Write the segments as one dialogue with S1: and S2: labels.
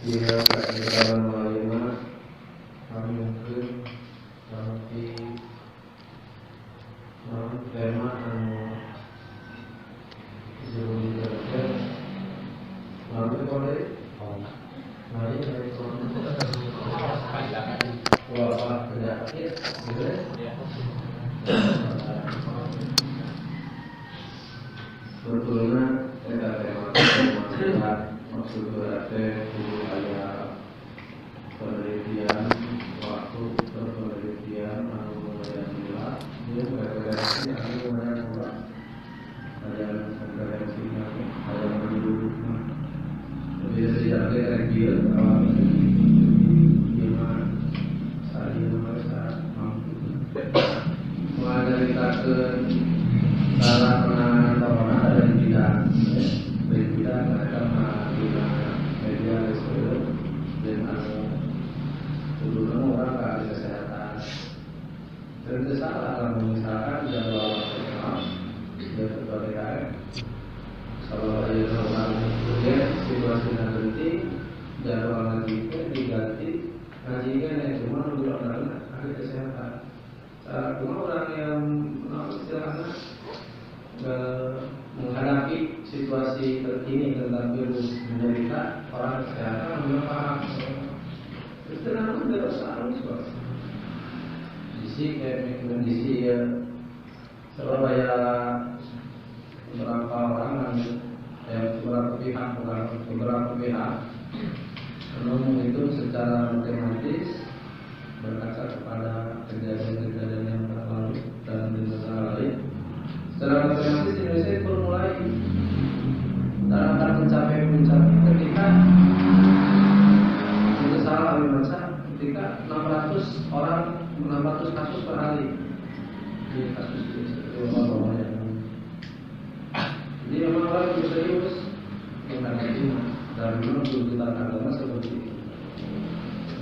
S1: Iya, kalau malima kami mungkin nanti tema sebelum kerja nanti boleh mari dari wah penyakit gitu ya. Sebetulnya ada tema maksud berarti ada penelitian waktu penelitian kemudian pula dia berreaksi kemudian pula ada reaksinya ada penduduknya lebih dari ada reaksi awal gimana saya merasa mampu mengajarkan cara penanganan corona dari bidang mereka menggunakan media sosial dan dulu orang ke ahli kesehatan dan itu salah kalau misalkan jadwal nasional dan PPKM kalau ada normal kemudian situasinya berhenti jadwal ngaji diganti ngaji kan yang cuma nunggu ahli kesehatan cuma orang yang istilahnya menghadapi situasi terkini tentang virus menderita orang kesehatan belum paham. Itu namanya tidak usah kondisi ya Surabaya beberapa orang beberapa pihak menurut itu secara matematis berkaca kepada kejadian-kejadian yang terlalu dan di negara lain. Secara matematis Indonesia itu mulai dan akan mencapai puncak ketika itu salah baca ketika 600 kasus per hari di kasus ini. Jadi memang orang itu serius menghadapi dan memang tuntutan agama seperti itu.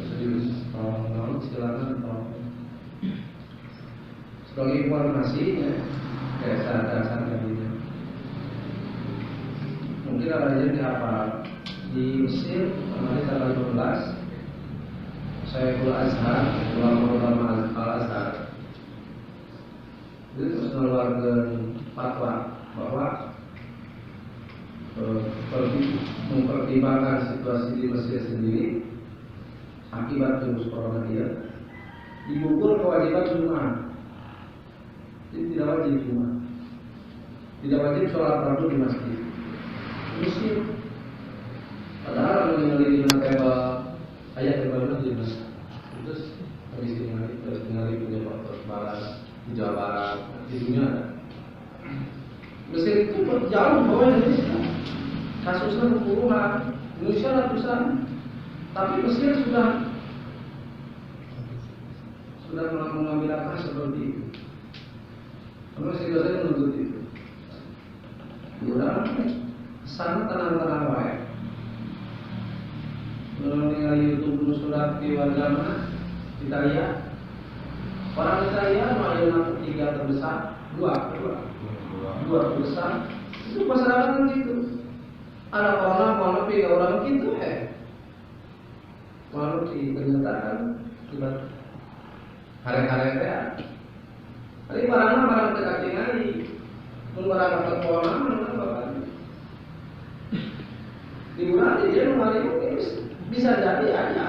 S1: Serius, tolong silakan tolong. Sebagai informasinya dasar ini. Mungkin ada jadi apa di Mesir kemarin tanggal 12 Syekhul Azhar ulama Al-Azhar itu terus mengeluarkan fatwa bahwa mempertimbangkan situasi di Mesir sendiri akibat virus corona dia diukur kewajiban Jumat. Jadi tidak wajib Jumat, tidak wajib sholat fardu di masjid. Mesir, padahal mengenali ayat yang di masjid. Terus habis mengenali penyebab terbalas di Jawa Barat, di dunia ada. Mesir itu jauh bawah Indonesia, kasusnya puluhan, Indonesia ratusan, tapi Mesir sudah mengambil langkah seperti itu. Karena situasi menuntut itu. Udah sana tenang-tenang wae. Mendengar YouTube surat di warga mana? Italia. Orang Italia mayoritas 3 terbesar, 2 terbesar. Itu masyarakat gitu. Ada orang gitu Lalu dikenyataan tiba hari-hari ya. Tapi barang dekat tinggali, barang terpola mana di bulan dia kemarin bisa jadi aja.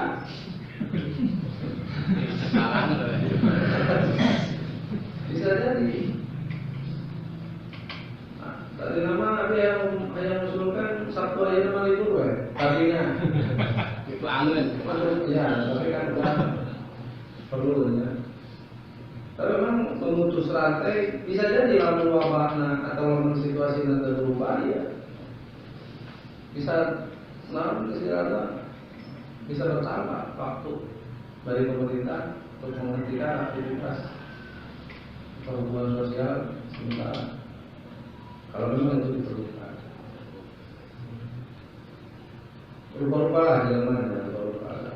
S1: Bisa jadi. Nah, tadi nama ada yang mengusulkan Sabtu aja nama libur tadinya. Itu angin. Ya, tapi kan perlu ya. Tapi memang memutus rantai bisa jadi lalu wabahnya atau lalu situasi nanti berubah ya. Bisa bertambah waktu dari pemerintah untuk menghentikan aktivitas perhubungan sosial sementara. Kalau memang itu diperlukan. Berubah-ubah lah jalan berubah.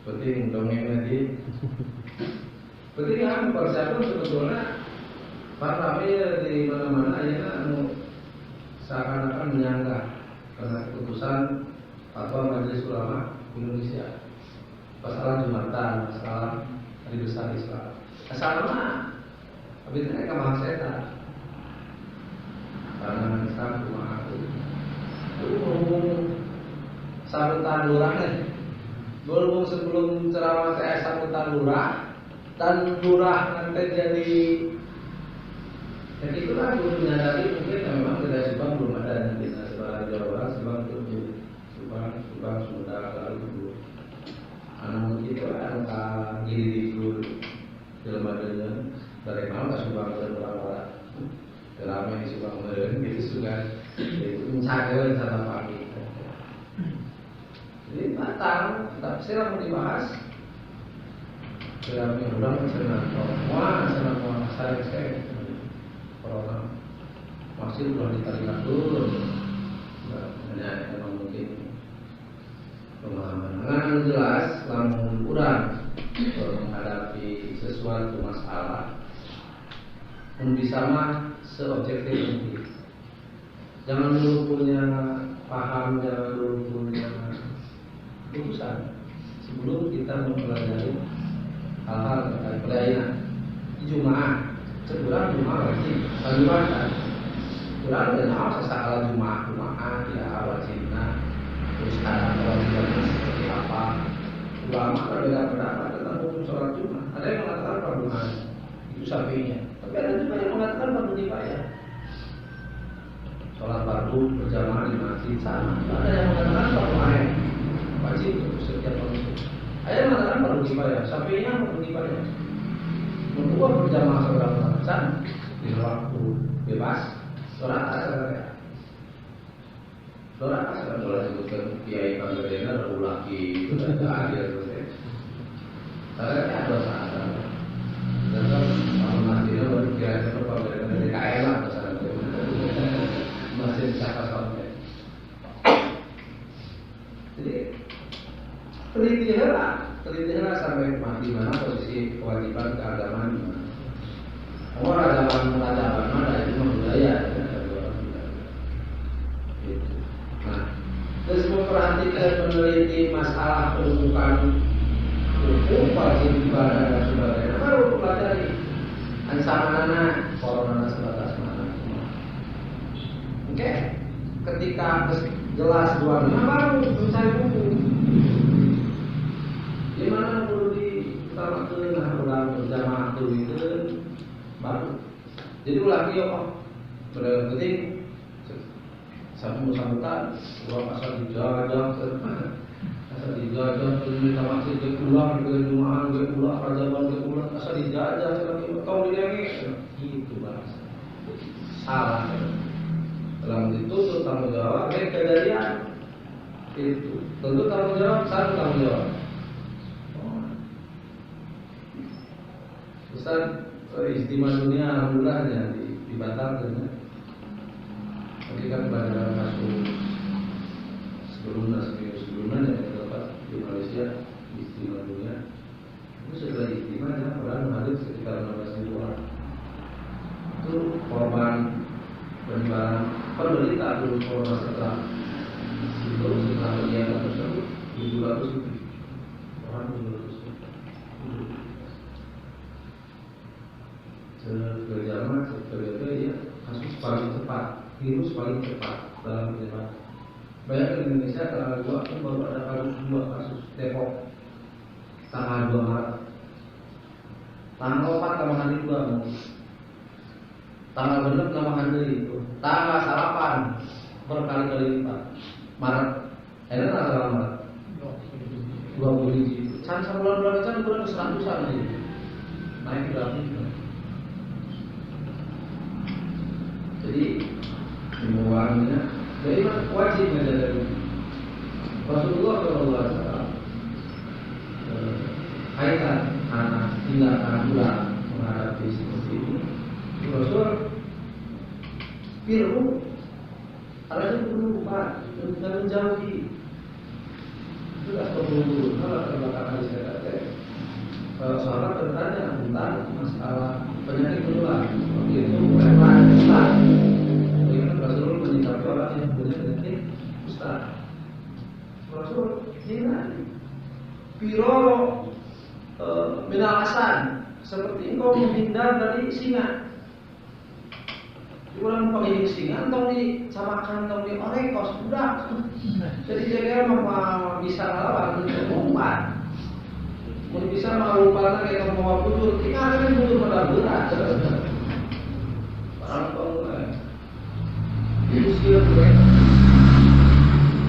S1: Penting dongeng lagi. Penting kan persiapan sebetulnya para di mana-mana akhirnya seakan-akan menyangka karena keputusan Fatwa Majelis Ulama Indonesia, masalah Jumatan, masalah hari besar Islam. Sama, tapi mereka bahasa setan. Karena Islam cuma aku. Sambutan lurah nih. Berhubung sebelum ceramah saya sambutan lurah dan lurah nanti jadi itulah guru menyadari mungkin memang tidak Subang belum ada di sebagai Jawa Barat, Subang itu Subang sudah lalu dulu. Anak itu angka gini dulu filmnya dari mana Subang dari Barat, ramai di Subang gitu juga mencari wisata pagi. Jadi batang, tapi saya mau dibahas. Saya ulang senang, saya corona masih belum ditarik turun, hanya memang mungkin pemahaman. Dengan jelas, lamun kurang menghadapi sesuatu masalah, bisa mah seobjektif mungkin. Jangan dulu punya paham, jangan dulu punya keputusan sebelum kita mempelajari hal-hal terkait pelayanan di Jumat. Sebulan Jumat wajib sanjurkan. Sebulan kenal sesalah Jumat ya wajibnya. Terus ada kewajiban seperti apa? Ulama berbeda pendapat tentang hukum sholat Jumat. Ada yang mengatakan fardu ain, itu sapinya. Tapi ada juga yang mengatakan fardu kifayah. Sholat fardu berjamaah di masjid sama. Ada yang mengatakan fardu ain, wajib untuk setiap orang. Ada yang mengatakan fardu kifayah, sapinya fardu kifayah. Berdua berjamaah seorang bangsa di waktu bebas, sholat asar ya. Sholat asar, sholat sebutkan kiai Panggedena ada ulaki, itu ada adil terus. Saya ada saat dan kalau masih baru kira kira Panggedena dari KL lah misalnya, masih siapa sampai. Jadi telitilah sampai di mana posisi kewajiban keagamaan di mana. Orang agama mana itu budaya. Gitu. Nah, terus memperhatikan meneliti masalah peruntukan hukum wajib ibadah dan sebagainya. Baru pelajari ansamana corona sebatas mana. Oke, ketika jelas duanya baru mencari buku. Di mana perlu diutamakan ulang berjamaah itu baru. Jadi ulang dia pada penting sambutan uang asal dijajah minta masjid ke pulang ke Jumat ke pulang rajaban ke pulang asal dijajah kau didengi itu bahasa salah. Dalam itu tanggung jawab kejadian itu tentu tanggung jawab satu tanggung jawab. Ustaz, istimewa dunia alhamdulillah ya dibatalkan. Tapi kan pada kasus sebelumnya yang terdapat di Malaysia istimewa dunia itu setelah istimewa ya, orang hadir sekitar 16.000 orang. Itu korban penyebaran penderita dulu corona setelah kegiatan tersebut 700 orang 700 berjamaah sebagai kasus paling cepat, virus paling cepat dalam penyebaran. Bayangkan di Indonesia tanggal 2 pun baru ada kasus Depok tanggal 2 Maret, tanggal 4 tambahan 2 tanggal 6 tambahan itu, tanggal 8 berkali-kali lipat Maret, ini tanggal Maret 20 biji. Sampai bulan-bulan itu udah 100-an aja naik grafik. Jadi himbauannya, jadi wajib menjaga Rasulullah SAW kaitan anak tindakan bulan menghadapi seperti ini. Rasul firru, ada yang perlu dan menjauhi. Sudah perlu kalau terbakar hadis kata sahabat bertanya tentang masalah penyakit menular, itu bukan ustaz. Bagaimana Rasulullah menyikapi orang yang punya penyakit ustaz? Rasul hindari. Piro minal asan, seperti engkau menghindar dari singa. Orang pakai singa, atau dicamakan, atau diorekos, budak. Jadi dia mau bisa lawan, umpat. Mau bisa mau umpat kayak mau budur, kita akan budur pada berat. Orang tua, itu skill gue.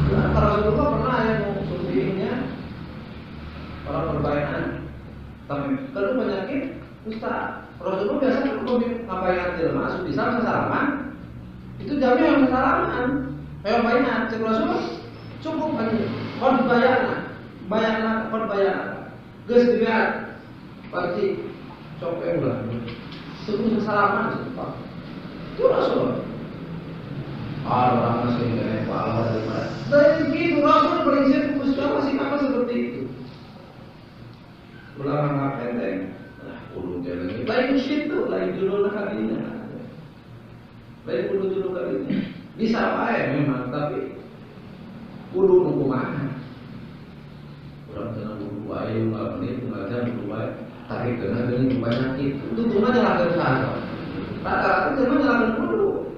S1: Nah, Rasulullah pernah yang sebelumnya orang berbaikan, tapi kalau penyakit, Ustaz. Rasulullah biasa kan kalau ngapain aja masuk bisa salaman, itu jamnya yang salaman, kayak baikan. Cek Rasulullah cukup aja, kon bayar, gus dibayar, pasti copet ulah, cukup salaman cukup. Itu Rasulullah. Orang masih nggak apa daripada. Dari begitu Rasul prinsip Mustafa masih apa seperti itu. Ulama ngapenteng. Ulu jalan lain situ, lain dulu kalinya, lain dulu kalinya. Bisa apa memang, tapi ulu nunggu mana? Orang kena ulu ayu, nggak menit, nggak jam ulu ayu, tapi kena dengan banyak itu cuma jalan sana. Rata-rata cuma jalan dulu.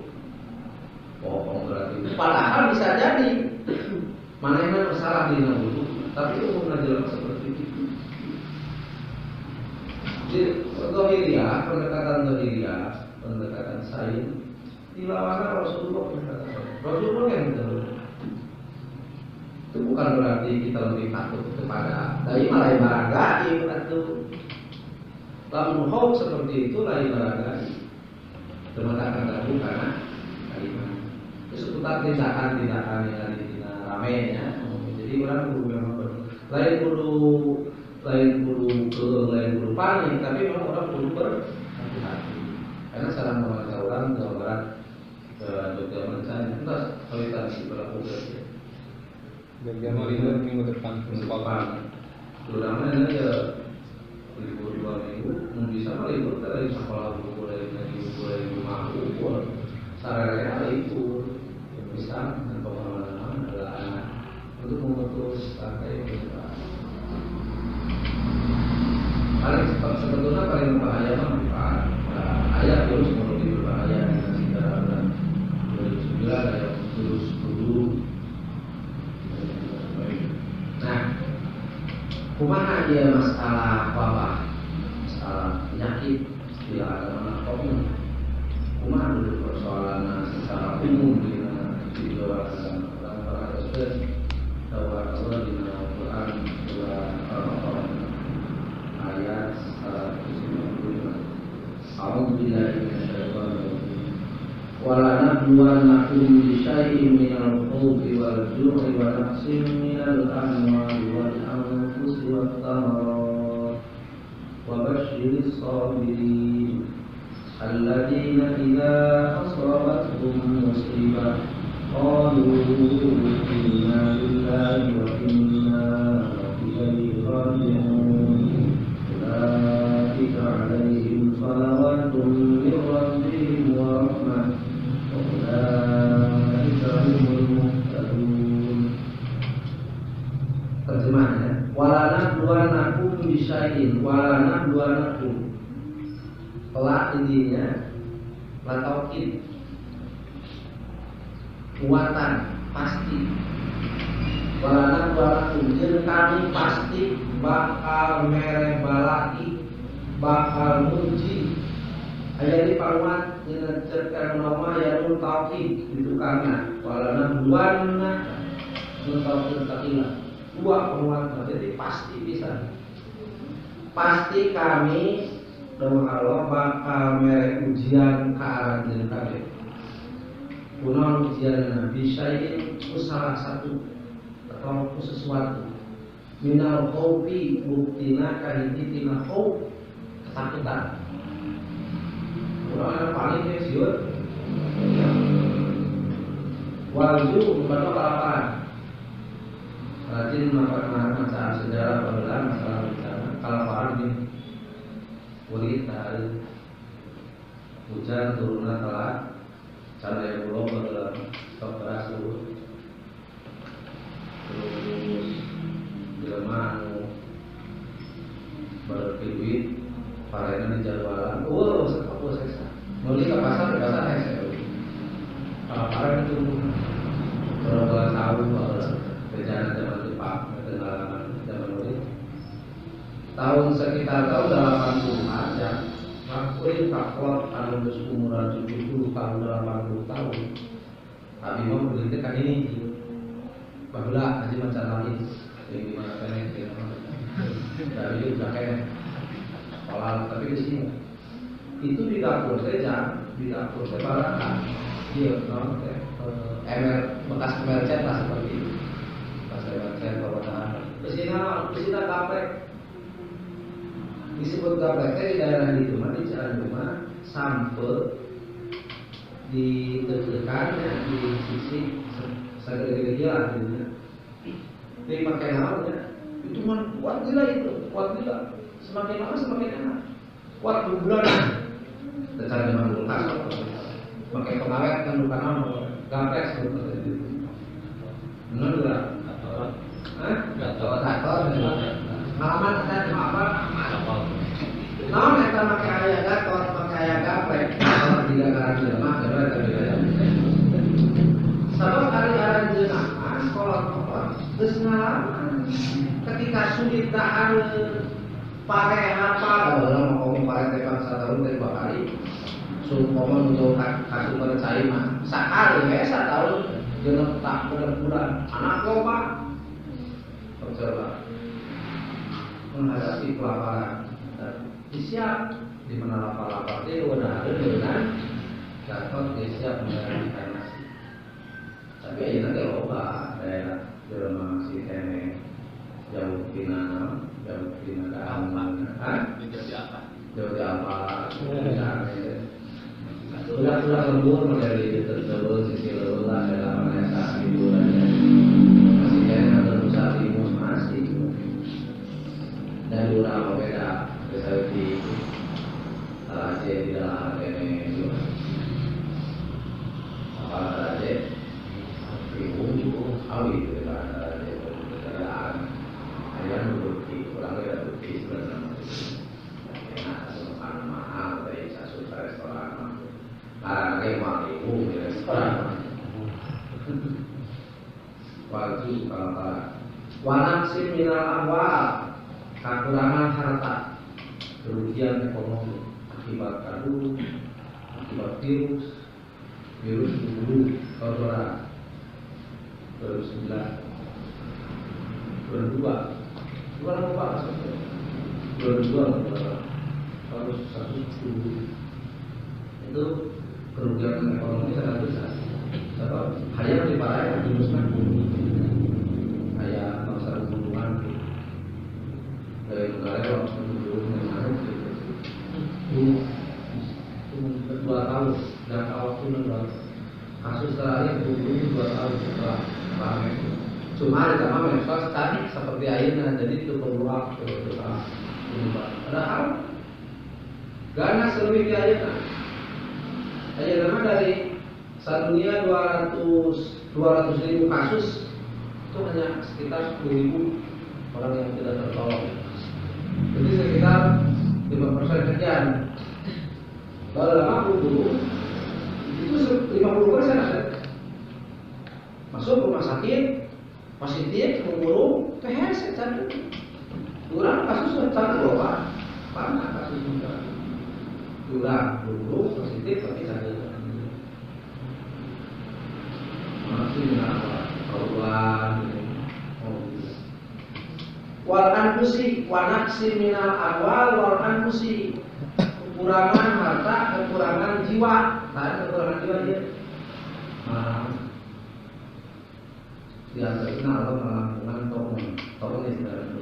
S1: Bohong berarti. Padahal bisa jadi mana yang bersalah di dalam itu, tapi umum jalan seperti itu. Jadi pendekatan sains, dilawan Rasulullah yang betul. Itu bukan berarti kita lebih takut kepada dari lain barangkali atau lamun hoax seperti itu lain barangkali. Teman-teman tahu karena kalimat itu seputar tindakan yang ada di ramenya. Jadi orang perlu memang lain perlu panik, tapi memang orang perlu berhati-hati. Karena salah membaca orang Jawa Barat Jogja Mencari tuntas kualitas berlaku
S2: Jogja libur minggu depan
S1: terutama ini ya libur 2 minggu bisa libur dari sekolah mulai rumah ukur sarana libur bisa dan pengalaman adalah anak untuk memutus pakai sebetulnya paling berbahaya ayat terus lebih berbahaya dengan sejarah 2009 ayat terus dulu. Nah, kumaha dia masalah wabah, masalah penyakit, tidak ada manfaatnya. Kumaha dulu persoalan secara umum di luar orang-orang tersebut, bahwa Allah di dalam Al-Quran orang ayat 195. A'udzubillahi minasyaitonir rajim. Wala nabluwannakum bisyai'in minal khawfi wal ju'i wa naqsin minal amwali wal anfusi wat thamarat wa basyyiris sabirin alladzina idza asabatuhum musibah qalu inna lillahi wa inna ilaihi raji'un. Ulaika 'alaihim salawatun min rabbihim wa rahmah wa ulaika humul muhtadun. Terjemahnya, walana duanakum bisyai'in, walana duanakum. Pelak intinya lataukin muatan pasti. Walana duanakum, jeung kami pasti bakal mere balaki, bakal muji. Aya di paruan dina cerkan nama ya nun tauhid itu karena walana duana nun tauhid takila. Dua paruan jadi pasti bisa. Pasti kami dengan Allah bakal mere ujian ke arah diri kami. Kunaon ujian bisyai'in salah satu atau sesuatu minal khawfi buktina kahiji tina khawf ketakutan. Orang paling siut wajib membantu kelaparan. Rajin masalah sejarah perbelaan masalah bencana kelaparan ini kulit hari hujan turunnya telat cara yang belum stok beras turun parena di jadwalan. Oh, sepak saya. Beli ke pasar hese. Para itu berapa tahun berjalan zaman Jepang, kedalaman zaman dulu. Tahun sekitar tahun 80-an ya. Lakuin takwa anu geus umuran 70 tahun 80 tahun. Abi mau berhenti kan ini. Baheula aja macan lagi. Di mana kene dari udah kene. Sekolah tapi di sini. Itu di dapur saja, di dapur saya barangkali dia ember bekas emercet lah seperti itu. Bekas emercet bawa tahan. Kesina gaplek. Disebut gaplek di daerah itu mah di Cianjur sampai di dekat di sisi segede jalan gitu. Ini pakai namanya itu mah kuat gila itu, kuat gila. Semakin lama semakin enak. Kuat bulan. Secara memang kulkas pakai pengawet kan bukan gampes seperti itu. Benar enggak? Gator. Malaman saya apa? Naon eta make aya gator, make aya gaplek. Kalau tidak aran jelema gara beda. Sabab ari-aran jelema sekolah geus ngalaman. Ketika sulit daan pare hafal, kalau mau kopi pare tekan 1 tahun dari 2 kali. Sumpama untuk kasus percaya mah sakali ya 1 tahun jeung tak bulan anak loba. Coba menghadapi kelaparan siap di mana lapar-lapar dia udah ada dengan gatot dia siap menghadapi nasi. Tapi aja nanti loba daerah jelema masih kene jauh tina keamanan. Jauh di apa? Sudah lembur dari tersebut sisi lelah dalam menesa hiburannya masih kena berusaha timus masih dan urang beda seperti salah aja di dalam ini juga apa aja ibu awi itu kan ada kendaraan ayam bukti orang beda bukti sebenarnya enak semua mahal dari satu restoran kayak ibu di restoran. Wajib kalau wanaksi minal awal kekurangan harta, kerugian ekonomi akibat kadu, akibat virus dulu kotoran 2009 harus 110 itu kerugian ekonomi sangat besar. Sebab hanya di parah di musnah hanya masa hubungan dari negara yang hubungan itu 2 tahun dan waktu 6 kasus terakhir 2 tahun setelah pamer. Cuma ditambah medsos tadi seperti airnya jadi itu perlu waktu padahal ganas lebih di airnya. Ayeuna dari sadunia 200.000 kasus itu hanya sekitar 10.000 orang yang tidak tertolong. Jadi sekitar 5% sekian. Kalau lama dulu itu 50% ada. Masuk rumah sakit positif mengurung PHS cantik. Kurang kasus cantik loh Pak. Mana kasus juga? Kurang dulu positif tapi cantik. Masih kenapa? Perubahan. Wal anfusi wa naqsi minal awal wal anfusi, kekurangan harta, kekurangan jiwa. Nah, kekurangan jiwa dia. Di antaranya Allah melakukan tolong istilah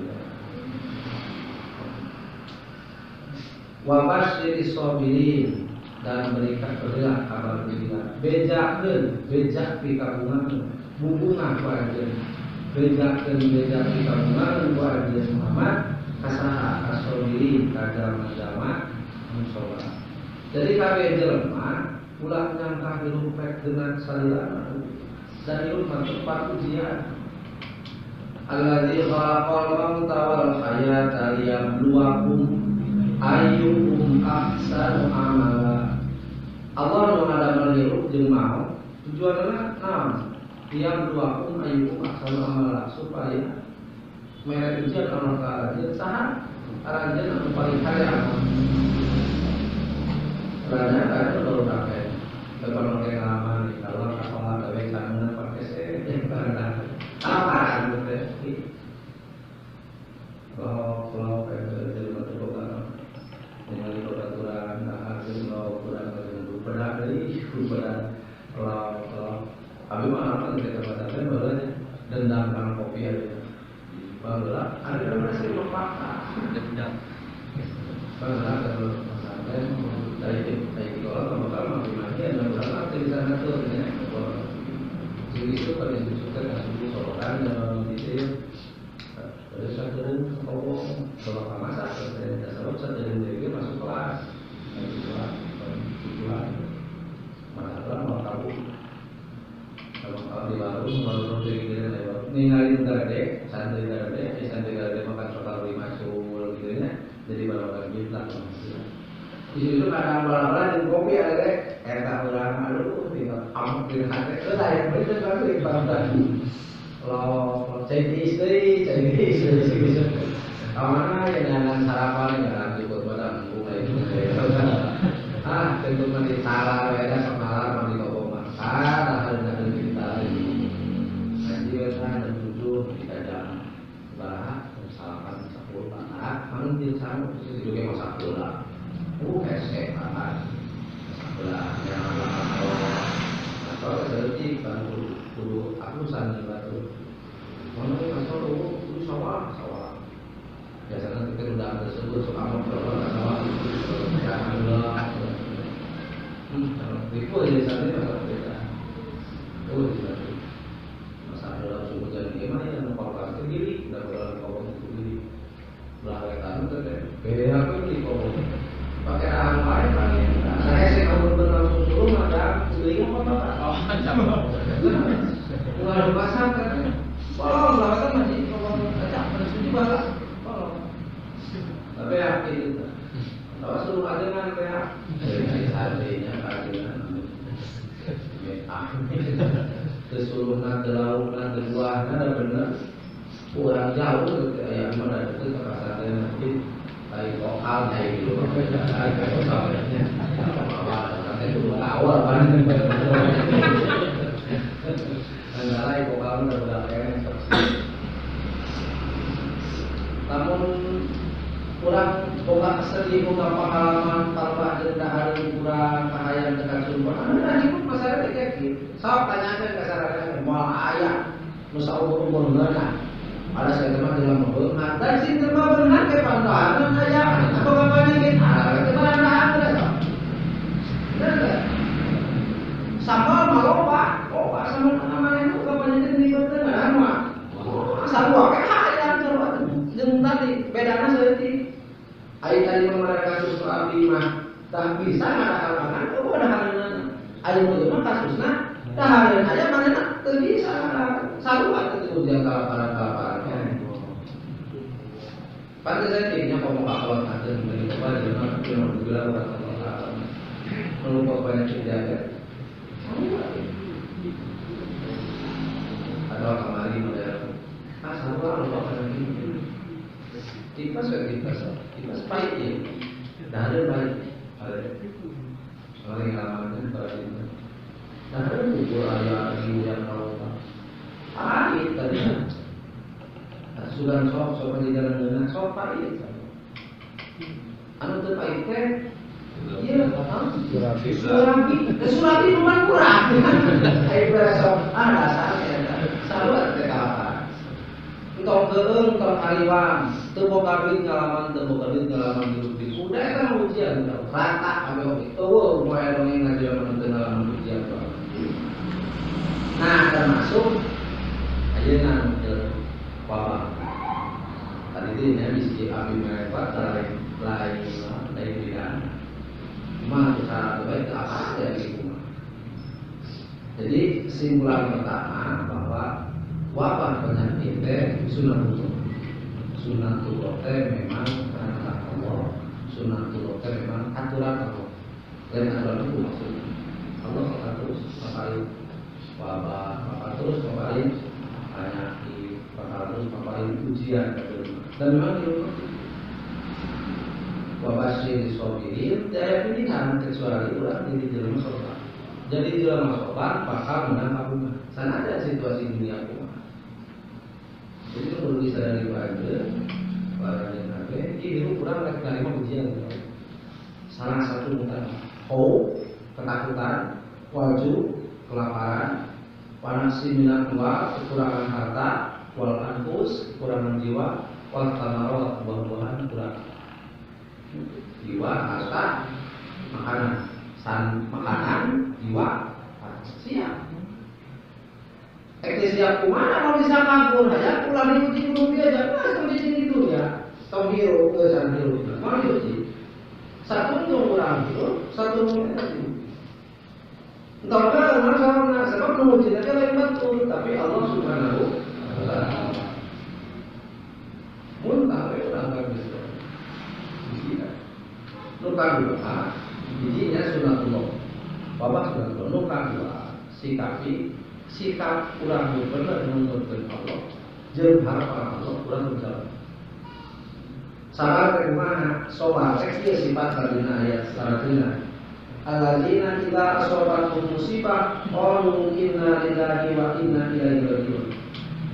S1: wa basyiri sabirin, dan berikan berilah kabar gembira. Bejak di kabungan bunga ku anjeun. Bejak di kabungan ku anjeun Muhammad kasaha kasabirin kajama musola. Jadi kabeh jelema ulah nyangka hirup dengan salilana dan hirup tempat ujian. Alladzi khalaqal mauta wal hayata liyabluwakum ayyukum ahsanu amala. Allah nu ngadamel hirup jeung maot tujuanna naon? Tiang duakum ayyukum ahsanu amala supaya mere ujian Allah Taala jeung saha arajeun anu paling hade amal. Karena ada baru pakai kalau pakai ngalaman kalau kapal gawe sanuna pakai karena apa gitu. Kalau jadi pertukaran dengan peraturan kalau kurang berat dari kalau kami mah kita katakan bahwa dendam karena kopi aja bahwa ada yang masih memaksa dendam bahwa kalau masalah dari kalau bakal mati ada berapa di sana tuh ya jadi itu paling suka kasih sorotan dan gitu. Terus satunya kalau masak, saya selalu satunya dari masuk kelas, masalah mau tahu kalau di warung kalau dari ninggalin gade, santai gade makan soal 5 sul gitu ya, jadi balapan kita. Di situ kadang balapan dan kopi ada deh, tak berang aduh, tinggal amuk di hati, yang bener kan itu ibarat. Kalau Chinese mana yang dengan sarapan jangan ikut pada bunga itu tentu mandi salah beda semalam mandi kobong makan hari kita nanti biasa dan tujuh kita jam bah salaman 10 manggil sama juga masak bola esek makan bola yang atau seperti kan kudu aku sana batu mana asal lu sawah biasanya kita udah tersebut soal sawah alhamdulillah itu aja sana masalah beda masalah dalam suku jadi gimana ya mengkawal sendiri dan berkawal sendiri belakang itu beda apa ini kawal pakai rahang lain lagi saya sih kalau berlangsung suruh ada beli apa mulai pasang kan kalau kan masih kalau acak bersuci balas kalau tapi ya itu kalau suruh ada kan kayak artinya kajian keseluruhan kelautan keduanya ada benar kurang jauh yang mana itu kekasarnya nanti kayak lokal kayak gitu kayak lokalnya apa itu awal kan antara ibu kamu dan belakangnya namun kurang boga sedih boga pengalaman tanpa denda hari kurang kahayang dekat sumber ada hidup masyarakat kayak gitu sok tanyakan ke masyarakat mau ayah nusa umur benar ada saya teman dalam benar dan si teman benar ke pantuan ayah apa kabarnya gitu teman ada benar sama mau pak sama nama itu kabarnya ini betul sama sama kayak yang terus jeung tadi bedana seperti ai tadi mengenai kasus Abi mah tak bisa ngadakan itu ada halnya ai mah kasusna tah halnya aya manehna teu bisa sarua teu ujian kalaparan pada saya kayaknya ngomong akal ada dari kepala dengan yang bergerak orang melupa banyak kejadian atau kemarin model sarua lupa banyak tipas baik ya, dah ada baik, ada orang yang lama baik, dah ada buku ayat yang kalau pahit tadi, sudah sok di dalam dengan sok pahit, anu tu pahit teh, iya, surabi bukan kurang, ayo besok, dasarnya, selalu ada apa? Entong keung, entong hariwang, boga duit ngalaman hidup di udah kan ujian rata kami itu mulai dongeng ngaji menonton ngalaman ujian nah termasuk aja nanti bapak tadi itu ya misi Abi mereka lain dari bidang cuma cara terbaik apa ya gitu jadi kesimpulan pertama bahwa wabah penyakit sunatullah memang karena Allah sunatullah kan memang aturan Allah. Lain aturan itu maksudnya Allah akan terus paparin wabah, bakal terus paparin penyakit, bakal terus paparin ujian dan memang itu wabashir sobirin tidak pilihan kecuali orang jadi jelema sopan. Jadi jelema sopan bakal menang kabungan. Sana ada situasi dunia kumaha. Jadi itu perlu disadari pada ini hidup kurang lagi terima ujian. Salah satu mutan ketakutan, waju, kelaparan, panas minat tua, kekurangan harta, wal anfus, kekurangan jiwa, wal tamarat, buah-buahan kurang jiwa, harta, makanan, jiwa, siap. Siap kumana kalau bisa kabur aja pulang diuji belum dia aja sampai sini itu ya. Tahu hero ke sana hero mau diuji. Satu kurang itu, satu lagi. Entah apa karena sebab menguji tapi lain betul, tapi Allah Subhanahu wa taala. Muntah orang kan bisa. Tidak. Nukar dua, bijinya sunatullah. Bapak sunatullah nukar dua, sikap kurang benar menuntut Allah. Jeung harapan Allah kurang berjalan. Sabar kemana? Sobat seksi sifat ladina ayat salatina. Alladzina idza asobatum musibah qalu inna lillahi wa inna ilaihi raji'un.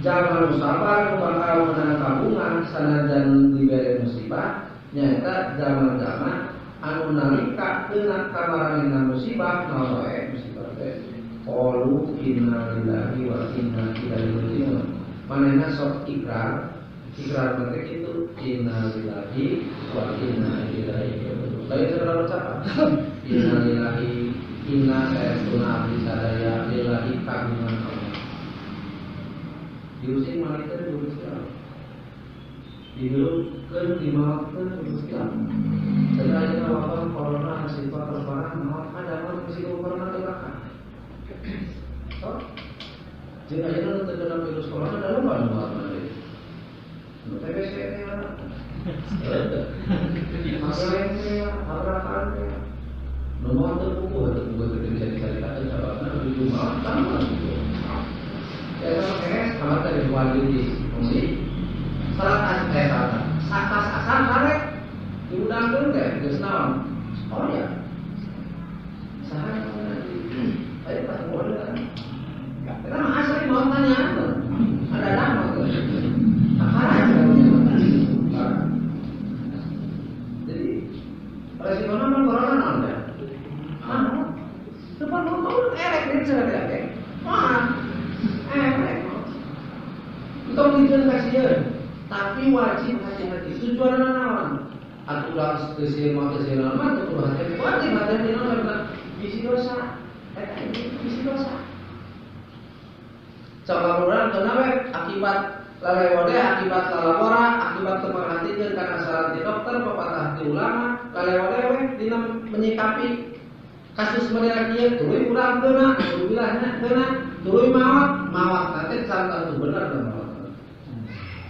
S1: Jangan sabar bakal menang kabungan sanajan dibere musibah nyata zaman-zaman anu nalika kena kamarangina musibah nawae musibah teh. Qalu inna lillahi wa inna ilaihi raji'un. Manehna sok ikrar mereka itu inna lillahi wa inna ilaihi raji'un. Lain saudara ucapan inna lillahi inna sayatuna abdi sadaya lillahi kagungan Allah. Diusir malaikat diusir. Dihilupkeun dimaafkeun diusir. Setelah kita wabah corona musibah terparah maaf ada musibah corona neraka. Oh. Jika ayeuna terkena virus corona dalam mana TBC nya, masalahnya, habrakannya, nomor terbuku bisa dicari-cari sahabatnya di rumah sama gitu. Ya sama kamar tadi buat di fungsi, salat satas asal karek diundang dulu deh, terus naon, oh ya, sahar nanti, ayo pas mau ada, kita mah asli mau tanya, ada nama tuh. Jadi resikonya memang corona ada. Depan mau erek ini sudah ada. Erek. Untuk bikin kasihan, tapi wajib hati-hati. Tujuan naon? Aturan kesehatan mah itu hati. Wajib hati-hati naon bisi dosa. Bisi dosa. Coba orang kenapa akibat lalewode akibat lalapora akibat keperhatian karena saran di dokter pepatah di ulama lalewode dina menyikapi kasus model kieu tuluy urang keuna bilahna keuna tuluy mawat nanti santan itu benar dan mawat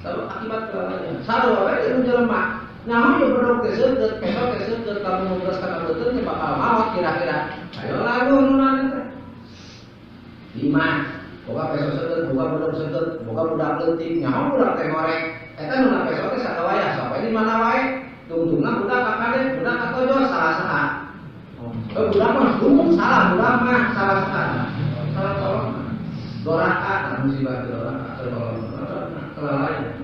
S1: sabab akibat kelalaian sarua we anu jelema nyaho ye bodog teh seukeut kamu ngobras kana beuteun teh bakal mawat kira-kira ayo lagu nu teh 5 boga peso seukeut, boga bodog seukeut, boga budak leutik, nyaho budak teh ngorek. Eta nu na peso teh sakawaya, sampai di mana wae. Tungtungna budak kakade, budak katojo salah-salah. Budak mah tungtung salah, budak mah salah-salah. Salah tolong. Doraka, musibah doraka, tolong. Kelalaian.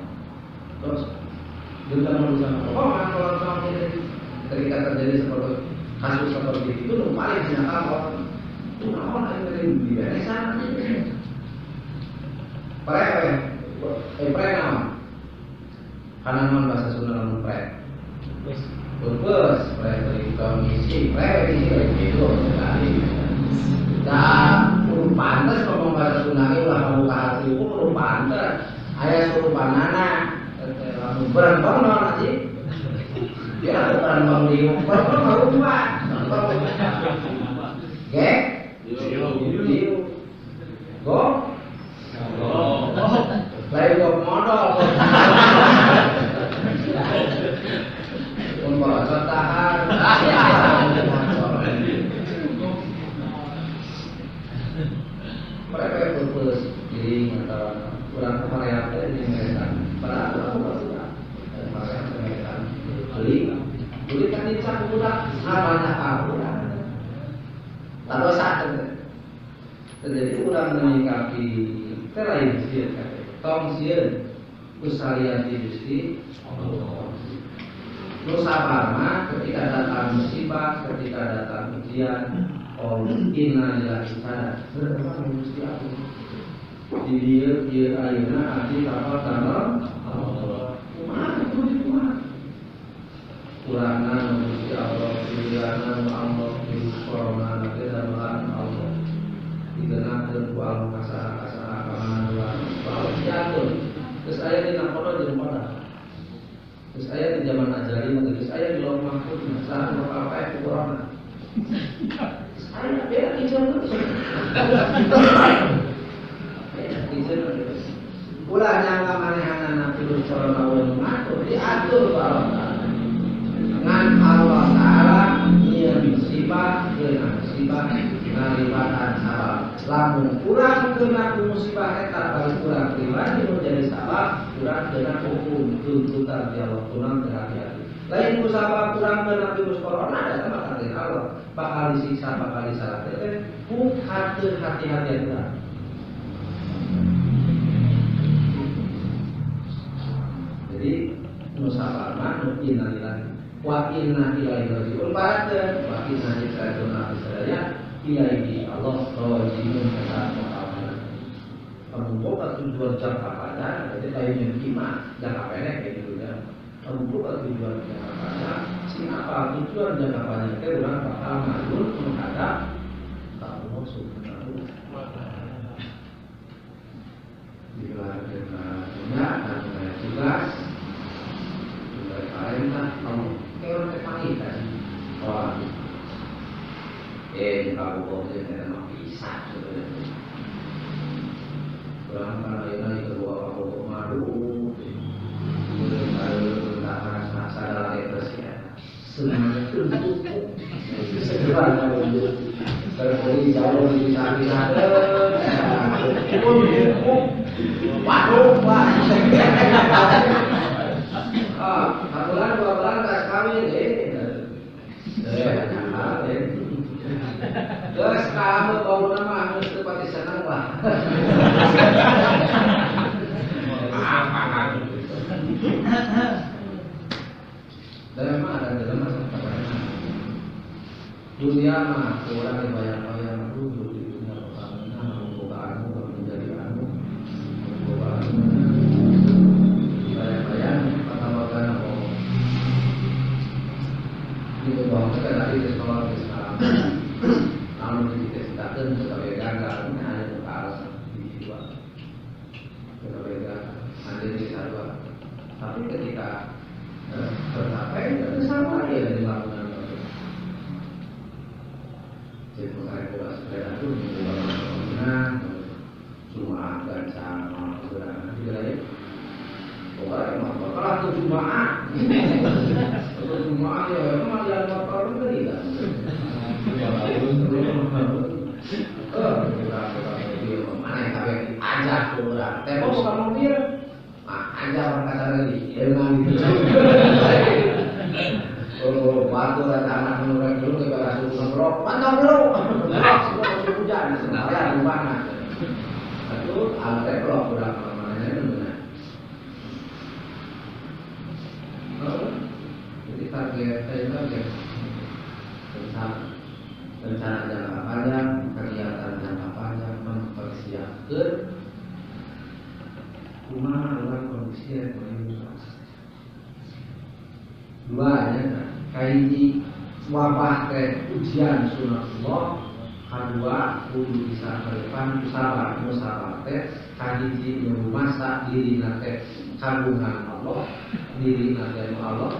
S1: Terus juga mau bisa kalau ketika terjadi seperti kasus seperti itu, lu paling menyangka bahwa itu naon aing di beresan. Pre naon? Kana naon bahasa Sunda namun pre. Purpose, pre dari komisi, pre itu sekali. Dan pantes ngomong bahasa Sunda ge ulah kamu hati ku perlu pantes. Aya surupanana berembang naon aja. Dia berembang liuk, berembang rumah. Ge? Liuk. Go? Lain gua modal. Pembawa contoh teuing atau urang kemarean teh dingeresan. Padahal urang sudah kemarean dingeresan. Beli kan dicak budak sabana ka urang. Lalu saat jadi urang menyikapi terakhir sieun kate. Tong sieun usalian di Gusti Allah. Nu sabarna ketika datang musibah, ketika datang ujian, innalillahi ta'ala berdoa Gusti Allah. Di dieu ayeuna abdi kapal tanah Allah. Kumaha Qur'ana Gusti Allah, pilihanna Allah, corona teh damelan Allah. Digenakeun ku Allah kasara-kasara kamanuan. Allah diatur. Geus aya dina kono jeung pada. Geus aya di zaman ajali mah geus aya di lauh mahfuz saha nu apa ku corona. Aya beda ijeun terus. Ulah nyangka manehanana kudu corona we ngatur diatur ku Allah. Ngan Allah Ta'ala ieu musibah geuna musibah ngalibatan sabab. Lamun urang kena ku musibah eta bari urang pribadi menjadi sabab urang kena hukum tuntutan di Allah tunang hati-hati. Lain ku sabab urang kena virus corona eta mah takdir Allah. Bakal disiksa bakal disalah teh ku hati-hati urang. Jadi nusabarna nu innalillahi wa inna ilaihi raji'un barakeun wa inna ilaihi Allah raji'un kata muamalah. Pembuka tujuan jangka panjang, jadi kayaknya iman jangka pendek kayak gitu ya. Pembuka tujuan jangka panjang, siapa tujuan jangka panjang itu orang bakal ngalur menghadap Allah Subhanahu wa Ta'ala. Digelarkan punya dan tugas lain lah kamu kayak orang kan wah kalau boleh kita bisa sebenarnya orang karena ini kedua orang madu kalau sadar depresi semuanya tutup segera terjadi jauh di sana waduh bulan 2 bulan gak kawin terus kamu bau nama harus tepati senang lah dalam ada dunia mah orang dibayar-bayar dulu di dunia pertama pembukaanmu menjadi anu pembukaanmu bayar-bayar pertama-tama itu bahwa kita tadi di sekolah namun kita sedangkan sebagai gagal ada bekal di jiwa sebagai gagal ada di sadwa tapi ketika tercapai itu sama dia dilakukan jadi saya bola sepeda itu mengulang cuma dan sama saudara tidak ya orang mau kalau itu Jumat Jumat ya memang dia motor beli kan mana yang ajak orang tempo bukan mobil ajak orang kata lagi dengan itu kalau waktu ada anak menurut dulu kita langsung ngerok pantau dulu semua musim hujan sebenarnya di mana itu ada kalau kurang mana jadi target rencana jangka panjang, kegiatan jangka panjang mempersiapkan kumaha dengan kondisi yang menurut dua ya, kaiji wabah teh ujian sunatullah, kedua kudu bisa ke depan sabar musabar teh kahiji memasak diri nate kagungan Allah diri nate Allah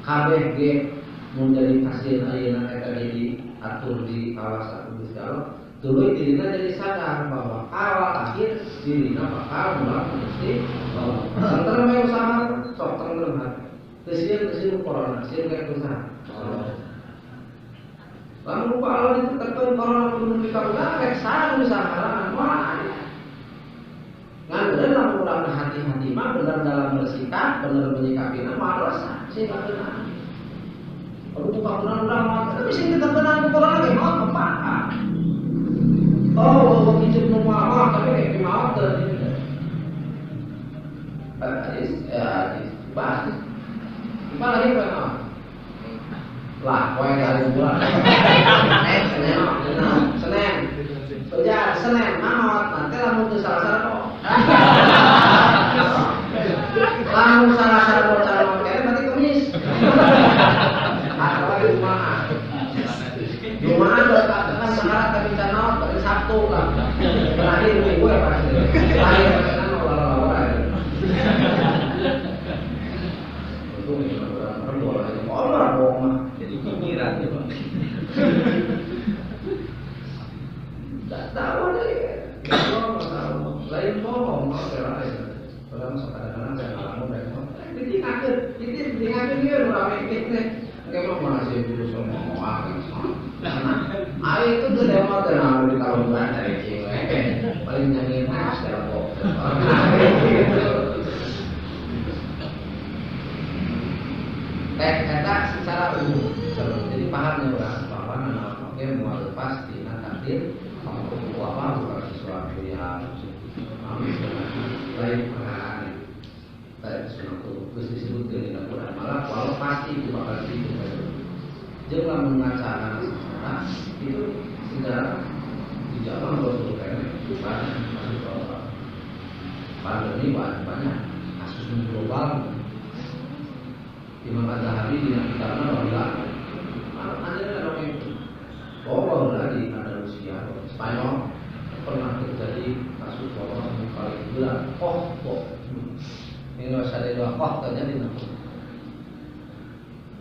S1: kabeh ge menjadi pasien ayeuna eta di atur di kawasan Gusti Allah tuluy dirina jadi sadar bahwa awal akhir dirina bakal mulang Gusti Allah santer mah usaha sok tengrem hati kesieun corona sieun kayak usaha lamun rupa Allah ditekan corona kudu dikarunya rek sareng usaha mah ulah hati-hati mah benar dalam bersikap, benar menyikapi mah dosa. Sehingga benar. Kalau bukan benar mah kita bisa kita benar kurang lagi mau apa? Oh, hidup rumah tapi kayak mau tadi. Bahas. Apa lagi apa? Lah, kau yang ada bulan. Senin. Kerja Senin, manot. Nanti lamun teu salah-salah kok. Lamun salah-salah kok cara kene berarti Kamis. Atau lagi Jumaat. Jumaat kan sekarang tapi canot berarti Sabtu kan. Terakhir minggu ya pasti. Terakhir kan lawa-lawa. Itu nih orang bola aja. Orang bohong mah. Jadi pikiran ya, Bang. Tak tahu deh. Kalau tahu, lain bohong mau lain. Kalau kadang-kadang saya ngalamin mereka. Jadi ngajar dia orang ini. Kayak mau masih dulu semua mau apa? Nah, itu tuh demo tenang di tahun bulan dari cewek. Paling nyanyi mas dalam kok. Kata secara umum, jadi pahamnya orang bahwa oke mau lepas di takdir, kamu apa bukan sesuatu yang lain perkara sesuatu disebut dengan Quran malah kalau pasti itu bakal itu jangan mengacara sesuatu itu segera di zaman Rasulullah bukan masuk Allah. Pandemi banyak kasus global. Imam Az-Zahabi di kitabnya bilang, ada orang itu, bahwa di Andalusia, Spanyol pernah terjadi kasus bahwa kali bilang, ini ada dua terjadi nanti.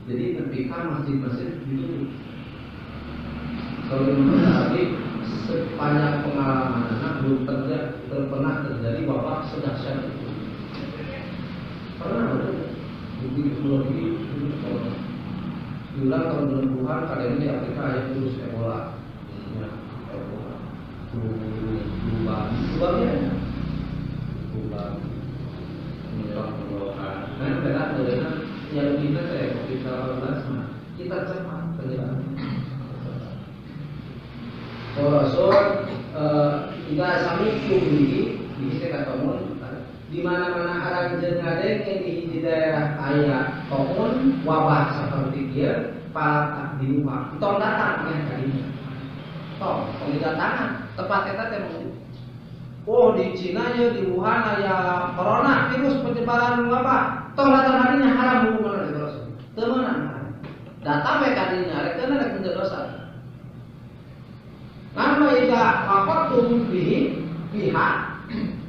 S1: Jadi ketika masjid-masjid ditutup, kalau Imam Az-Zahabi sepanjang pengalaman anak belum pernah terjadi wabah sedahsyat itu. Pernah ada. Bukti teknologi diulang tahun 90-an kali ini di Afrika ada virus Ebola. Berubah menyerang tenggorokan. Karena benar dengan yang kita saya COVID-19 kita cepat penyebaran. So kita sami publik ini saya ketemu di mana-mana arang jeung ngadeng di daerah kaya komun wabah seperti dia para di rumah tong datang ya tadinya tong didatangan tempat eta teh di Cina ya di Wuhan aya corona virus penyebaran wabah tong datang hadinya haram hukuman terus teu meunang datang we ka dinya rek kena rek dosa karena ida faqatum bihi pihak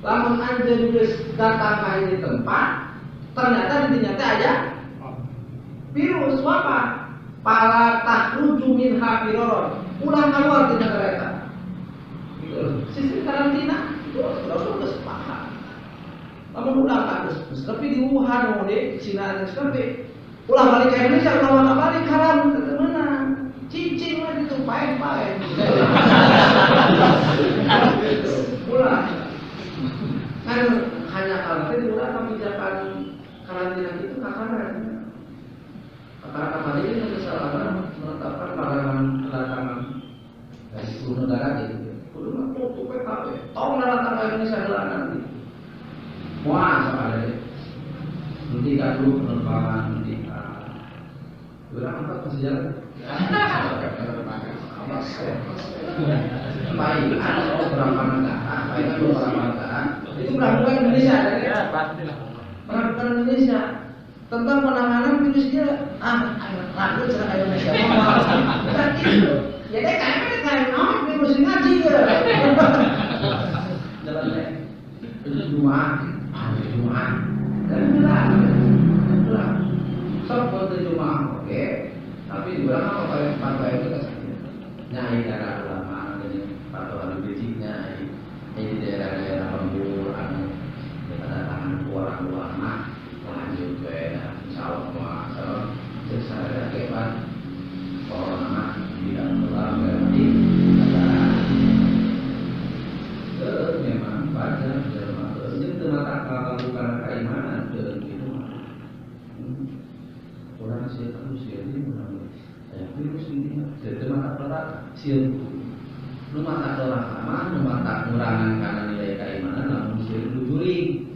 S1: lamun anjeun geus datang ka di tempat ternyata dinya teh aya virus wabah para takhruju min hafiron ulah keluar di negara eta gitu sistem karantina itu sudah sepakat lamun ulah kados tapi di Wuhan di Cina geus tapi ulah balik ke Indonesia ulah balik haram teu meunang cicing mah ditu pae-pae ulah kan hanya kalau itu udah kebijakan karantina itu kakaran ini kesalahan menetapkan larangan kedatangan dari 10 negara gitu kudu mah tutup PKP tong datang ke Indonesia heula nanti moal sakade hentikan dulu penerbangan hentikan urang angkat masih jalan baik ada beberapa negara baik ada beberapa negara itu melakukan Indonesia ya pastilah melakukan Indonesia tentang penanganan virusnya lalu cara Indonesia bukan itu ya deh kayak virus ngaji ya jalan deh Jumat dan bilang sok foto Jumat oke tapi di belakang apa yang fatwa itu nyai darah ulama jadi fatwa habib rijiknya di daerah-daerah lembur kedatangan orang ulama lanjut ke insyaallah secara kebat corona tidak menular berarti negara memang pada itu mata terganggu karena keimanan dan itu orang setan usia ini orang saya virus ini jadi mata pelaka siapa lu mata pelaka mah lu mata kurangan karena nilai keimanan namun usia duduri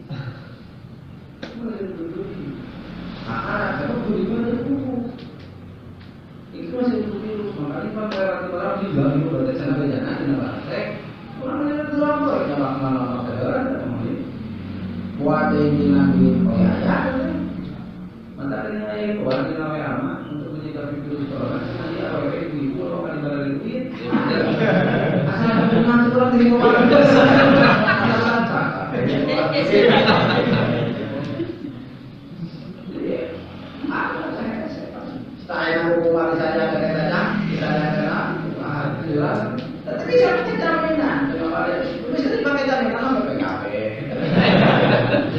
S1: mulai duduri nah kalau duduri mana itu itu masih virus makanya pak relatif orang juga itu berarti sana bejana di negara orang yang terlalu banyak malam ada buat yang duit ya mata dengan buat yang lama untuk menyikapi virus corona nanti apa kayak ibu orang kan ibarat duit asal masuk orang dari luar saya hukuman saja jelas tapi siapa tidak mainan terima kasih bisa dipakai tadi nama PKP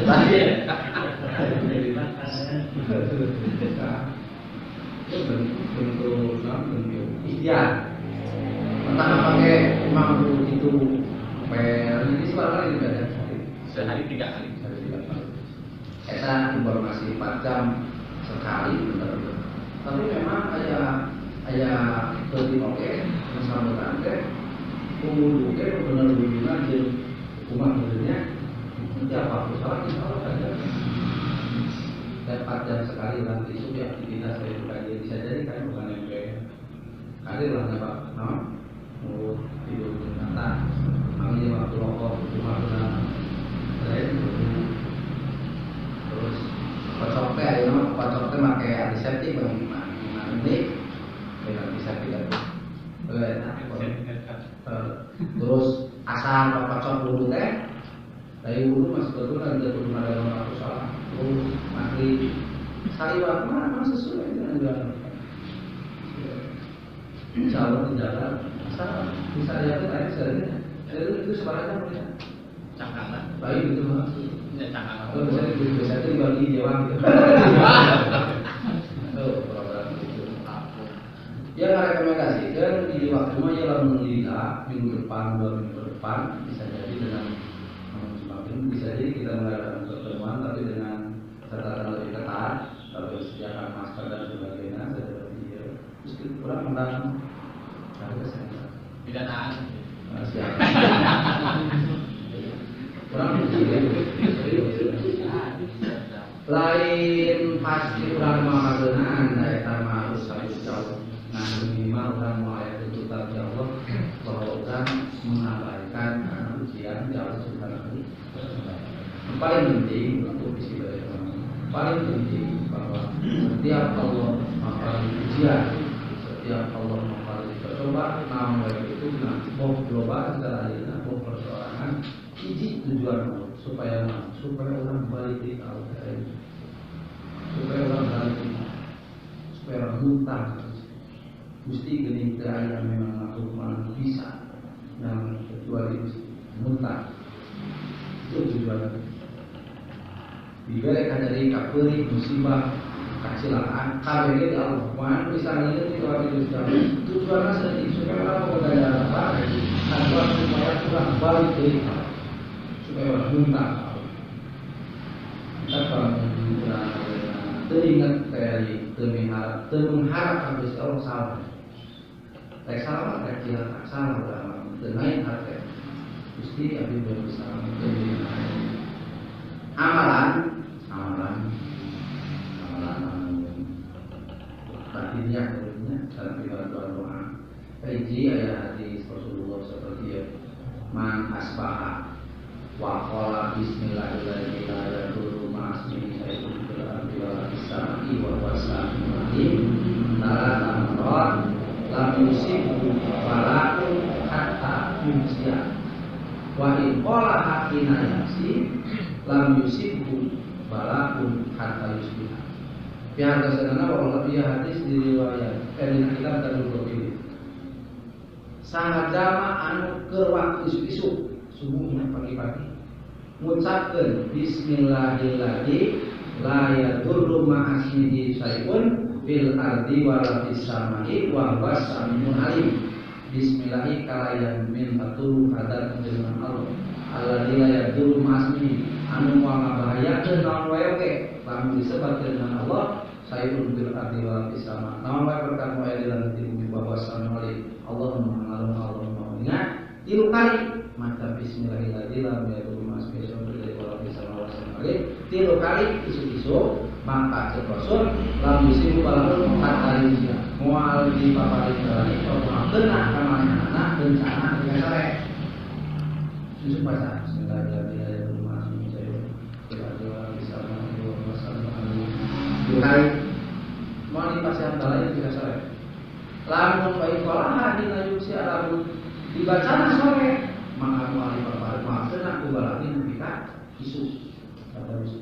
S1: lagi bentuk ikhtiar pertama pakai mampu itu ini seberapa kali juga ada
S2: sehari 3 kali
S1: kita informasi 4 jam sekali tapi memang ayah lebih oke bersama teh umur oke benar hubungan aja umat sebenarnya nanti apa salah kita saja dan 4 jam sekali nanti itu aktivitas saya juga bisa jadi kan bukan yang kayak kadir lah ya Pak mau tidur di atas ambil waktu rokok cuma benar saya terus pacoknya ya pacoknya pakai antiseptik bagaimana ini dengan bisa tidak terus asal pacok dulu teh dari dulu masih betul kan dia belum ada yang aku salah terus mati sekali waktu mana sesuai dengan jalan insya Allah dijaga asal bisa lihat tadi sebenarnya itu sebenarnya punya
S2: cangkangan
S1: baik itu
S2: ya cangkangan
S1: kalau bisa dibagi Jawa gitu dia merekomendasikan di waktunya ialah minggu depan 2 minggu depan bisa jadi dengan semakin bisa jadi kita mengadakan pertemuan tapi dengan catatan lebih ketat tapi sediakan masker dan sebagainya seperti terus kurang tentang
S2: pidanaan
S1: siapa kurang lain pasti kurang mengagenan daya tamah harus jauh. Nah minimal orang mulai tuntutan ya Allah bahwa orang mengabaikan ujian jauh subhanahu. Yang paling penting untuk isi dari paling penting bahwa setiap Allah mengabaikan ujian, setiap Allah mengabaikan coba nama itu mau global secara lainnya mau persoalan ini tujuan supaya orang balik di Allah supaya orang balik supaya orang muntah mesti geni yang memang makhluk manusia bisa dan kecuali muntah itu tujuan diberikan dari kapuri musibah kecelakaan kabel di Allah mana misalnya itu tujuannya sedih supaya orang mengadanya apa agar supaya orang balik dari Allah supaya orang muntah kita kalau teringat dari mengharap habis Allah salah tak salah tak kira tak salah dalam dengan hati mesti habis bersama amalan tadinya dalam ibadah doa kaji ayat hadis Rasulullah seperti ya man asbaha wa qala bismillahirrahmanirrahim ma'asmi sayyidul ardi wal samai wa wasami'in talata marrat lam yusibu walakun hatta yumsiya wa in qala hakina yasi lam yusibu walakun hatta yusbiha pihak kesenangan Allah dia hadis diriwayat karena kita terlalu ini sangat jama anu ke waktu isu subuhnya pagi-pagi ngucapkeun bismillahirrahmanirrahim la yadurru ma'asmihi syai'un fil ardi wala fis samai wa huwas samiul alim bismillahi kalayan min fatul hadar dengan Allah alladzi la yadurru ma'asmihi anu wa disebarkan dengan Allah, sayyidul bil ardi wal sama. Nama berkat ayat dalam bumi bahwa sama Allahumma ingat tilu kali mata bismillahirrahmanirrahim ya Tuhan mas besok dari wal sama tilu kali isu-isu maka cekosun lalu simu balapun 4 kali dia mual di papari berani kalau kena kamanya anak bencana dengan sore susu baca bismillahirrahmanirrahim Hai, mau di pasien dalai tidak sore. Lamun baik kolaha di najus ya lamun dibaca sore, maka mau di papar maksud aku balani kita isu kata isu.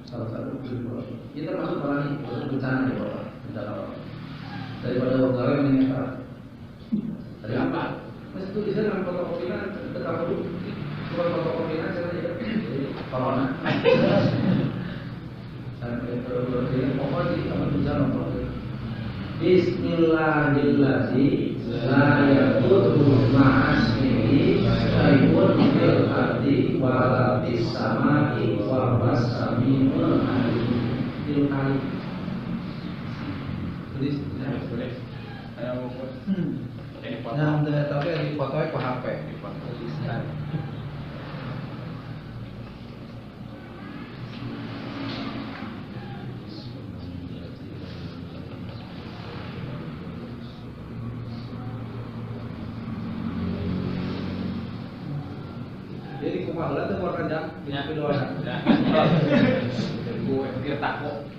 S1: Salah satu usul kita masuk balani bencana di bawah bencana daripada waktu meningkat. Dari apa? Masih itu bisa dengan fotokopian tetap dulu. Bukan fotokopian saja. Corona. Bismillahirrahmanirrahim. La yaqulu ma'asmihi syai'un fil ardi wa la fis samai wa huwas samiul alim. Itu kali. Tulis. Saya mau foto. Nah, tapi di fotonya ke HP. Di foto. Jadi kumaha tuh warna jam? Ya, doa. Ya. Gue pikir takut.